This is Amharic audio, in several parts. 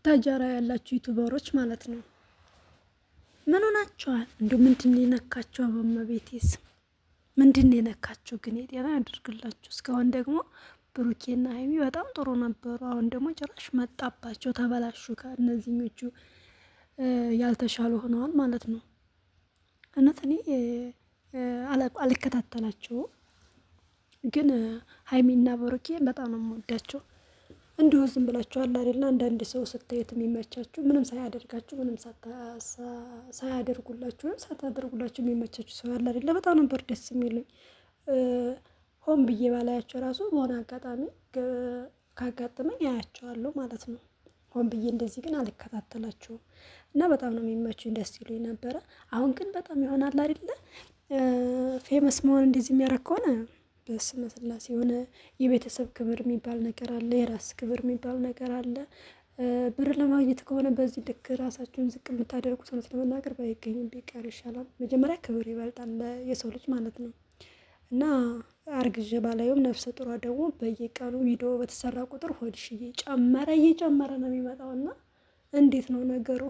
ቡታጀራ ያላችሁ ዩቱበሮች ማለት ነው። ምን ሆናችኋል? እንዲሁ ምንድን የነካቸው? በመቤቴስ ምንድን የነካቸው? ግን የጤና ያደርግላችሁ። እስካሁን ደግሞ ብሩኬና ሀይሚ በጣም ጥሩ ነበሩ። አሁን ደግሞ ጭራሽ መጣባቸው፣ ተበላሹ። ከእነዚህኞቹ ያልተሻሉ ሆነዋል ማለት ነው። እውነት እኔ አልከታተላቸውም፣ ግን ሀይሚና ብሩኬ በጣም ነው የምወዳቸው። እንዲሁ ዝም ብላችሁ አለ አይደለ? አንዳንድ ሰው ስታዩት የሚመቻችሁ ምንም ሳያደርጋችሁ ምንም ሳያደርጉላችሁ ወይም ሳታደርጉላችሁ የሚመቻችሁ ሰው አለ አይደለ? በጣም ነበር ደስ የሚሉኝ። ሆን ብዬ ባላያቸው ራሱ በሆነ አጋጣሚ ካጋጠመኝ አያቸዋለሁ ማለት ነው። ሆን ብዬ እንደዚህ ግን አልከታተላቸውም እና በጣም ነው የሚመቹኝ፣ ደስ ይሉኝ ነበረ። አሁን ግን በጣም ይሆናል አይደለ? ፌመስ መሆን እንደዚህ የሚያደርግ ከሆነ በስመ ስላሴ የሆነ የቤተሰብ ክብር የሚባል ነገር አለ፣ የራስ ክብር የሚባል ነገር አለ። ብር ለማግኘት ከሆነ በዚህ ልክ ራሳችሁን ዝቅ የምታደርጉት እውነት ለመናገር ባይገኝም ቢቀር ይሻላል። መጀመሪያ ክብር ይበልጣል የሰው ልጅ ማለት ነው። እና አርግዤ ባላየውም ነፍሰ ጡሯ ደግሞ በየቀኑ ቪዲዮ በተሰራ ቁጥር ሆድሽ እየጨመረ ነው የሚመጣው። እና እንዴት ነው ነገሩ?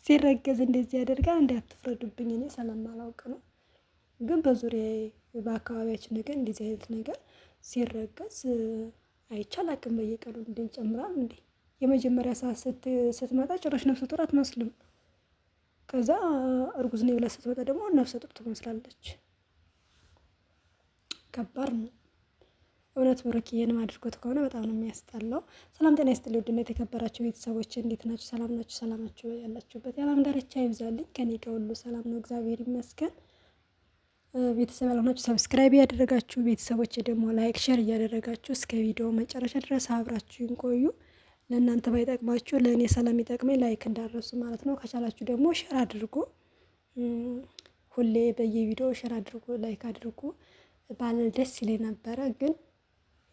ሲረገዝ እንደዚህ ያደርጋል? እንዲ አትፍረዱብኝ፣ እኔ ስለማላውቅ ነው። ግን በዙሪያዬ በአካባቢያችን ነገር እንደዚህ አይነት ነገር ሲረገዝ አይቻል አቅም በየቀኑ እንደ ይጨምራል እንዴ! የመጀመሪያ ሰዓት ስትመጣ ጭራሽ ነፍሰ ጡር አትመስልም። ከዛ እርጉዝ ነኝ ብላ ስትመጣ ደግሞ ነፍሰ ጡር ትመስላለች። ከባድ ነው እውነት። ብሩክ ይሄንም አድርጎት ከሆነ በጣም ነው የሚያስጠላው። ሰላም ጤና ይስጥልኝ ውድና የተከበራችሁ ቤተሰቦች እንዴት ናችሁ? ሰላም ናችሁ? ሰላማችሁ ያላችሁበት የዓለም ዳርቻ ይብዛልኝ። ከኔ ጋር ሁሉ ሰላም ነው፣ እግዚአብሔር ይመስገን። ቤተሰብ ያልሆናችሁ ሰብስክራይብ ያደረጋችሁ፣ ቤተሰቦች ደግሞ ላይክ ሼር እያደረጋችሁ እስከ ቪዲዮ መጨረሻ ድረስ አብራችሁን ቆዩ። ለእናንተ ባይጠቅማችሁ ለእኔ ሰላም ይጠቅመኝ፣ ላይክ እንዳረሱ ማለት ነው። ከቻላችሁ ደግሞ ሼር አድርጉ፣ ሁሌ በየቪዲዮ ሼር አድርጉ፣ ላይክ አድርጉ ባለ ደስ ይለኝ ነበረ። ግን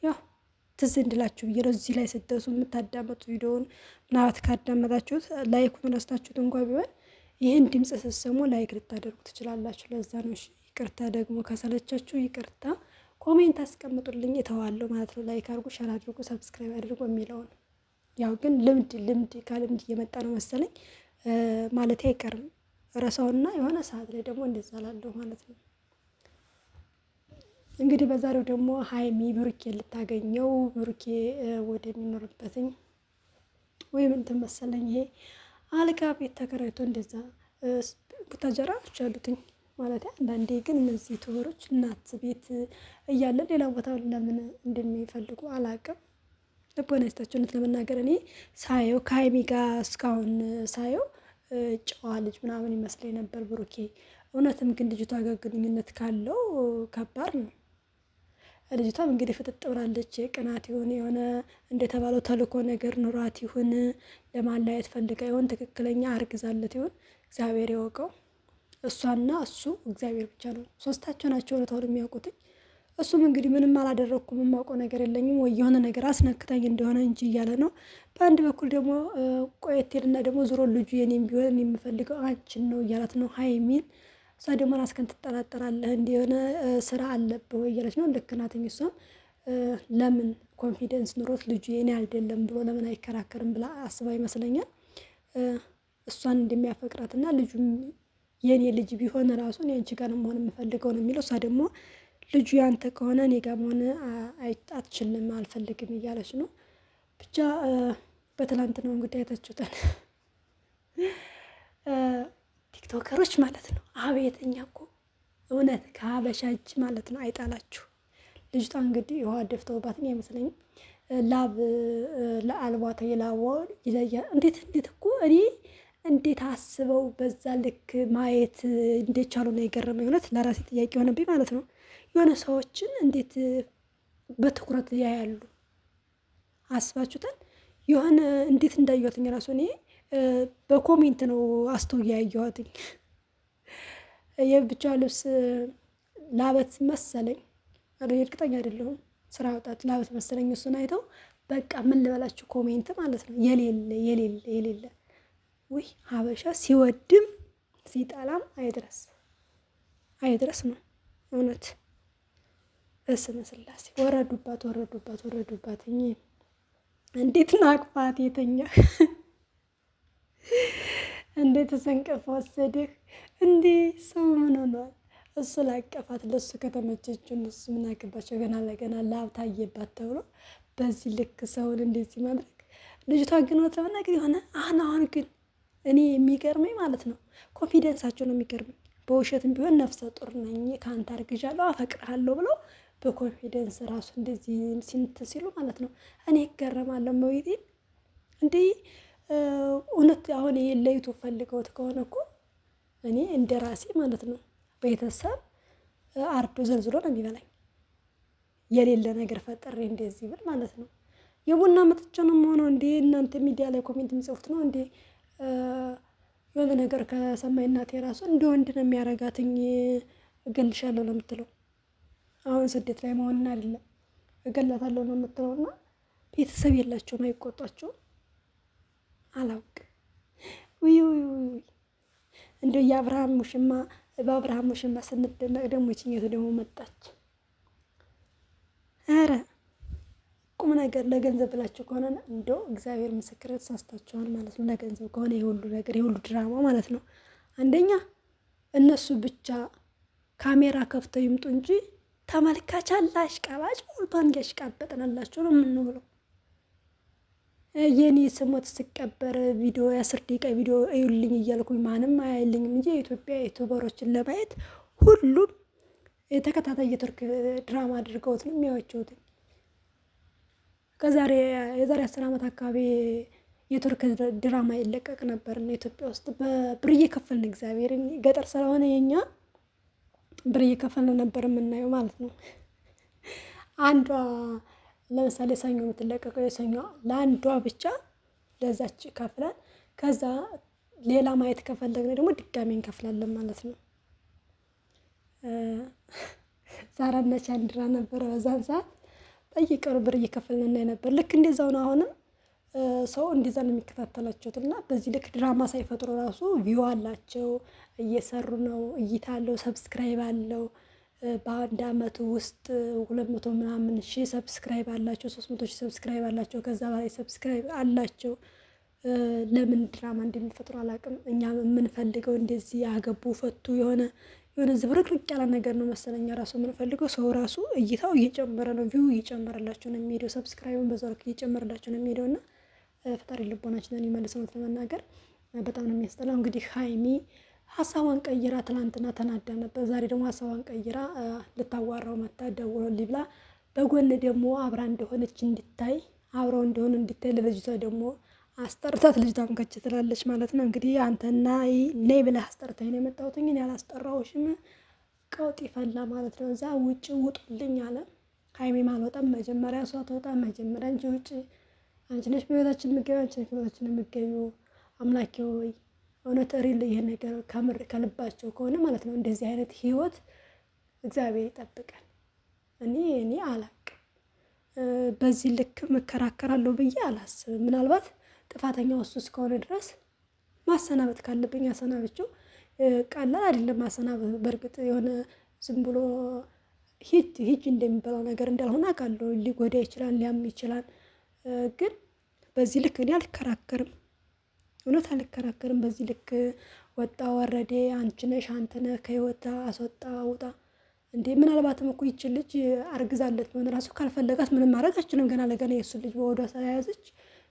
ያው ትዝ እንድላችሁ ብዬ ነው። እዚህ ላይ ስትደርሱ የምታዳመጡ ቪዲዮውን ምናልባት ካዳመጣችሁት ላይኩን ረስታችሁት እንኳ ቢሆን ይህን ድምፅ ስትሰሙ ላይክ ልታደርጉ ትችላላችሁ። ለዛ ነው። ይቅርታ ደግሞ ከሰለቻችሁ ይቅርታ። ኮሜንት አስቀምጡልኝ እተዋለሁ ማለት ነው። ላይክ አድርጉ፣ ሸር አድርጉ፣ ሰብስክራይብ አድርጉ የሚለውን ያው ግን ልምድ ከልምድ እየመጣ ነው መሰለኝ ማለት አይቀርም ረሳውና የሆነ ሰዓት ላይ ደግሞ እንደዛ ላለሁ ማለት ነው። እንግዲህ በዛሬው ደግሞ ሀይሚ ብሩኬ ልታገኘው ብሩኬ ወደሚኖርበትኝ ወይም እንትን መሰለኝ ይሄ አልጋ ቤት ተከራይቶ እንደዛ ቡታጀራ አሉትኝ ማለት አንዳንዴ ግን እነዚህ ዩቱበሮች እናት ቤት እያለ ሌላ ቦታ ለምን እንደሚፈልጉ አላውቅም። ልቦና ይስጣቸው። እውነት ለመናገር እኔ ሳየው ከሀይሚ ጋር እስካሁን ሳየው ጨዋ ልጅ ምናምን ይመስለኝ ነበር ብሩኬ። እውነትም ግን ልጅቷ ጋር ግንኙነት ካለው ከባድ ነው። ልጅቷም እንግዲህ ፍጥጥ ብላለች። ቅናት ይሁን የሆነ እንደተባለው ተልኮ ነገር ኑሯት ይሁን ለማለያየት ፈልጋ ይሁን ትክክለኛ አርግዛለት ይሁን እግዚአብሔር ያወቀው። እሷና እሱ እግዚአብሔር ብቻ ነው፣ ሶስታቸው ናቸው እውነታውን የሚያውቁትኝ። እሱም እንግዲህ ምንም አላደረግኩም የማውቀው ነገር የለኝም ወይ የሆነ ነገር አስነክታኝ እንደሆነ እንጂ እያለ ነው። በአንድ በኩል ደግሞ ቆየቴልና ደግሞ ዞሮ ልጁ የኔም ቢሆን የምፈልገው አንቺን ነው እያላት ነው ሀይሚን። እሷ ደግሞ ራስህን ትጠራጠራለህ እንዲሆነ ስራ አለብህ ወይ እያለች ነው። ልክ ናትኝ። እሷም ለምን ኮንፊደንስ ኑሮት ልጁ የኔ አይደለም ብሎ ለምን አይከራከርም ብላ አስባ ይመስለኛል እሷን እንደሚያፈቅራትና ልጁም የኔ ልጅ ቢሆን ራሱ እኔ አንቺ ጋር መሆን የምፈልገው ነው የሚለው። እሷ ደግሞ ልጁ ያንተ ከሆነ እኔ ጋር መሆን አትችልም፣ አልፈልግም እያለች ነው። ብቻ በትላንትናው እንግዲህ አይታችሁታል። ቲክቶከሮች ማለት ነው። አቤት እኛ እኮ እውነት ከሀበሻ እጅ ማለት ነው አይጣላችሁ። ልጅቷ እንግዲህ ውሃ ደፍተውባትኝ አይመስለኝም። ላብ ለአልባታ የላዋ ይለያል። እንዴት እኮ እኔ እንዴት አስበው በዛ ልክ ማየት እንዴት ቻሉ ነው የገረመኝ። እውነት ለራሴ ጥያቄ የሆነብኝ ማለት ነው። የሆነ ሰዎችን እንዴት በትኩረት ያያሉ? አስባችሁታል? የሆነ እንዴት እንዳየኋትኝ ራሱ እኔ በኮሜንት ነው አስተውዬ ያየኋትኝ። የብቻ ልብስ ላበት መሰለኝ፣ እርግጠኛ አይደለሁም። ስራ ወጣት ላበት መሰለኝ። እሱን አይተው በቃ ምን ልበላችሁ ኮሜንት ማለት ነው የሌለ ውይ ሀበሻ ሲወድም ሲጠላም አይድረስ ነው እውነት። በስመ ስላሴ ወረዱባት። እንዴት ናቅፋት የተኛ እንዴት ተሰንቀፈ ወሰድህ እንዴ? ሰው ምን ሆኗል? እሱ ላቀፋት ለሱ ከተመቸችው እነሱ ምን አገባቸው? ገና ለገና ላብታየባት ተብሎ በዚህ ልክ ሰውን እንደዚህ ማድረግ። ልጅቷ ግን ወጥ ለመናገር የሆነ አሁን ግን እኔ የሚገርመኝ ማለት ነው ኮንፊደንሳቸው ነው የሚገርመኝ። በውሸትም ቢሆን ነፍሰ ጡር ነኝ ከአንተ አርግዣለሁ አፈቅርሃለሁ ብለው በኮንፊደንስ ራሱ እንደዚህ ሲንት ሲሉ ማለት ነው እኔ እገረማለሁ። መቤቴን እንዴ እውነት አሁን ይሄን ለይቶ ፈልገውት ከሆነ እኮ እኔ እንደ ራሴ ማለት ነው ቤተሰብ አርዶ ዘልዝሎ ነው የሚበላኝ። የሌለ ነገር ፈጠሬ እንደዚህ ብል ማለት ነው። የቡና መጠጫ ነው የምሆነው እንዴ? እናንተ ሚዲያ ላይ ኮሜንት የሚጽፉት ነው እንዴ? የሆነ ነገር ከሰማይ እናቴ ራሱ እንደ ወንድ ነው የሚያረጋትኝ። እገልሻለሁ ነው የምትለው። አሁን ስደት ላይ መሆንን አይደለም እገላታለሁ ነው የምትለው። እና ቤተሰብ የላቸውም አይቆጧቸውም። አላውቅም። ውይ እንደ የአብርሃም ሙሽማ በአብርሃም ሙሽማ ስንደነቅ ደግሞ የችኘቱ ደግሞ መጣች። ኧረ ቁም ነገር ለገንዘብ ብላችሁ ከሆነ እንደው እግዚአብሔር ምስክር ተሳስታችኋል ማለት ነው። ለገንዘብ ከሆነ የሁሉ ነገር የሁሉ ድራማ ማለት ነው። አንደኛ እነሱ ብቻ ካሜራ ከፍተው ይምጡ እንጂ ተመልካች አለ አሽቃባጭ ሞልቷን እያሽቃበጠናላችሁ ነው የምንውለው። የኔ ስሞት ስቀበር ቪዲዮ የ10 ደቂቃ ቪዲዮ እዩልኝ እያልኩኝ ማንም አያይልኝም እንጂ የኢትዮጵያ ዩቱበሮችን ለማየት ሁሉም የተከታታይ የቱርክ ድራማ አድርገውት ነው የሚያዩት። የዛሬ 10 ዓመት አካባቢ የቱርክ ድራማ ይለቀቅ ነበር እና ኢትዮጵያ ውስጥ በብር እየከፈልን እግዚአብሔርን ገጠር ስለሆነ የኛ ብር እየከፈልን ነበር የምናየው ማለት ነው። አንዷ ለምሳሌ ሰኞ የምትለቀቀው የሰኞ ለአንዷ ብቻ ለዛች ከፍለን ከዛ ሌላ ማየት ከፈለግን ደግሞ ድጋሜ እንከፍላለን ማለት ነው። ዛራና ቻንድራ ነበረ በዛን ሰዓት በየቀኑ ብር እየከፈልን እናይ ነበር። ልክ እንደዛው ነው አሁንም ሰው እንደዛ ነው የሚከታተላቸው እና በዚህ ልክ ድራማ ሳይፈጥሩ ራሱ ቪው አላቸው፣ እየሰሩ ነው፣ እይታ አለው፣ ሰብስክራይብ አለው። በአንድ አመት ውስጥ 200 ምናምን ሺህ ሰብስክራይብ አላቸው፣ 300 ሺህ ሰብስክራይብ አላቸው፣ ከዛ በላይ ሰብስክራይብ አላቸው። ለምን ድራማ እንደሚፈጥሩ አላውቅም። እኛ የምንፈልገው እንደዚህ ያገቡ ፈቱ የሆነ ዝብርቅርቅ ያለ ነገር ነው መሰለኛ ራሱ የምንፈልገው። ሰው ራሱ እይታው እየጨመረ ነው፣ ቪው እየጨመረላቸው ነው የሚሄደው፣ ሰብስክራይቡን በዛው ልክ እየጨመረላቸው ነው የሚሄደው። እና ፈጣሪ ልቦናችንን ይመልስ ነው ለመናገር በጣም ነው የሚያስጠላው። እንግዲህ ሀይሚ ሀሳቧን ቀይራ ትናንትና ተናዳ ነበር። ዛሬ ደግሞ ሀሳቧን ቀይራ ልታዋራው መታ ደውሎልኝ ብላ በጎን ደግሞ አብራ እንደሆነች እንድታይ አብረው እንደሆኑ እንድታይ ለልጅቷ ደግሞ አስጠርታት ልጅቷም ከች ትላለች ማለት ነው። እንግዲህ አንተና ነይ ብለህ አስጠርታኝ ነው የመጣሁት እኔ ያላስጠራሁሽም ቀውጥ ይፈላ ማለት ነው። እዛ ውጭ ውጡልኝ አለ። ሀይሚም አልወጣም መጀመሪያ እሷ ተወጣ መጀመሪያ እንጂ ውጭ አንቺ ነሽ በህይወታችን የምትገቢው፣ አንቺ ነሽ በህይወታችን የምትገቢው። አምላኬ ሆይ እውነት ሪል ይሄ ነገር ከምር ከልባቸው ከሆነ ማለት ነው እንደዚህ አይነት ህይወት እግዚአብሔር ይጠብቀን። እኔ አላቅም በዚህ ልክ መከራከራለሁ ብዬ አላስብም። ምናልባት ጥፋተኛው እሱ እስከሆነ ድረስ ማሰናበት ካለብኝ አሰናብቼው፣ ቀላል አይደለም ማሰናበት። በእርግጥ የሆነ ዝም ብሎ ሂጅ እንደሚባለው ነገር እንዳልሆነ አውቃለሁ። ሊጎዳ ይችላል፣ ሊያም ይችላል። ግን በዚህ ልክ እኔ አልከራከርም፣ እውነት አልከራከርም። በዚህ ልክ ወጣ ወረዴ አንቺ ነሽ አንተ ነህ ከህይወት አስወጣ ውጣ እንዴ! ምናልባትም እኮ ይቺ ልጅ አርግዛለት ቢሆን ራሱ ካልፈለጋት ምንም ማድረግ አችልም። ገና ለገና የእሱ ልጅ በወዷ ስለያዘች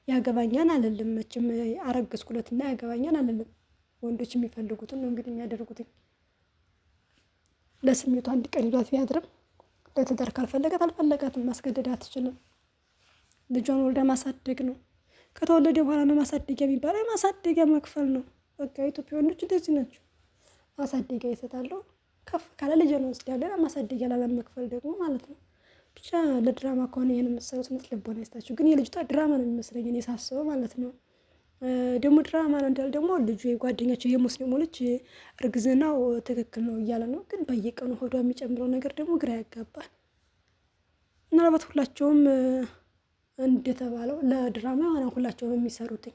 ያገባኛን አልልም። መቼም አረገዝኩለትና ያገባኛን አልልም። ወንዶች የሚፈልጉትን ነው እንግዲህ የሚያደርጉትኝ። ለስሜቱ አንድ ቀን ይዟት ቢያድርም ለትዳር ካልፈለጋት አልፈለጋትም። ማስገደድ አትችልም። ልጇን ወልዳ ማሳደግ ነው። ከተወለደ በኋላ ነው ማሳደጊያ የሚባለው። ማሳደጊያ መክፈል ነው። በቃ ኢትዮጵያ ወንዶች እንደዚህ ናቸው። ማሳደጊያ ይሰጣሉ። ከፍ ካለ ልጅ ነው ወስዳለሁ። ማሳደጊያ ላለመክፈል ደግሞ ማለት ነው። ብቻ ለድራማ ከሆነ ይሄን የምትሰሩት ልቦና ይስጣችሁ። ግን የልጅቷ ድራማ ነው የሚመስለኝ እኔ ሳስበው ማለት ነው። ደግሞ ድራማ ነው እንዳል ደግሞ ልጁ የጓደኛቸው የሙስሊሙ ልጅ እርግዝናው ትክክል ነው እያለ ነው። ግን በየቀኑ ሆዷ የሚጨምረው ነገር ደግሞ ግራ ያጋባል። ምናልባት ሁላቸውም እንደተባለው ለድራማ የሆነ ሁላቸውም የሚሰሩትኝ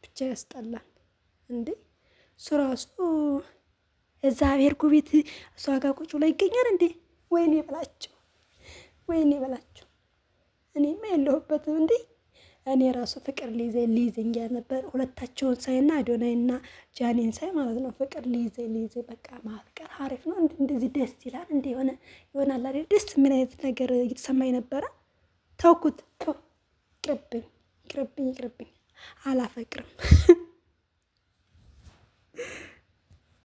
ብቻ ያስጠላል እንዴ! እሱ ራሱ እግዚአብሔር ጉቤት እሷ ጋር ቁጭ ብሎ ይገኛል እንዴ! ወይኔ በላቸው፣ ወይኔ በላቸው። እኔማ የለሁበትም እንዴ። እኔ ራሱ ፍቅር ሊይዘኝ ነበር ሁለታቸውን ሳይና አዶናይና ጃኒን ሳይ ማለት ነው። ፍቅር ሊይዘኝ በቃ ማፍቀር አሪፍ ነው። እንደዚህ ደስ ይላል። እንደ ይሆናል አይደል? ደስ ምን አይነት ነገር እየተሰማኝ ነበረ። ተውኩት። ይቅርብኝ፣ አላፈቅርም።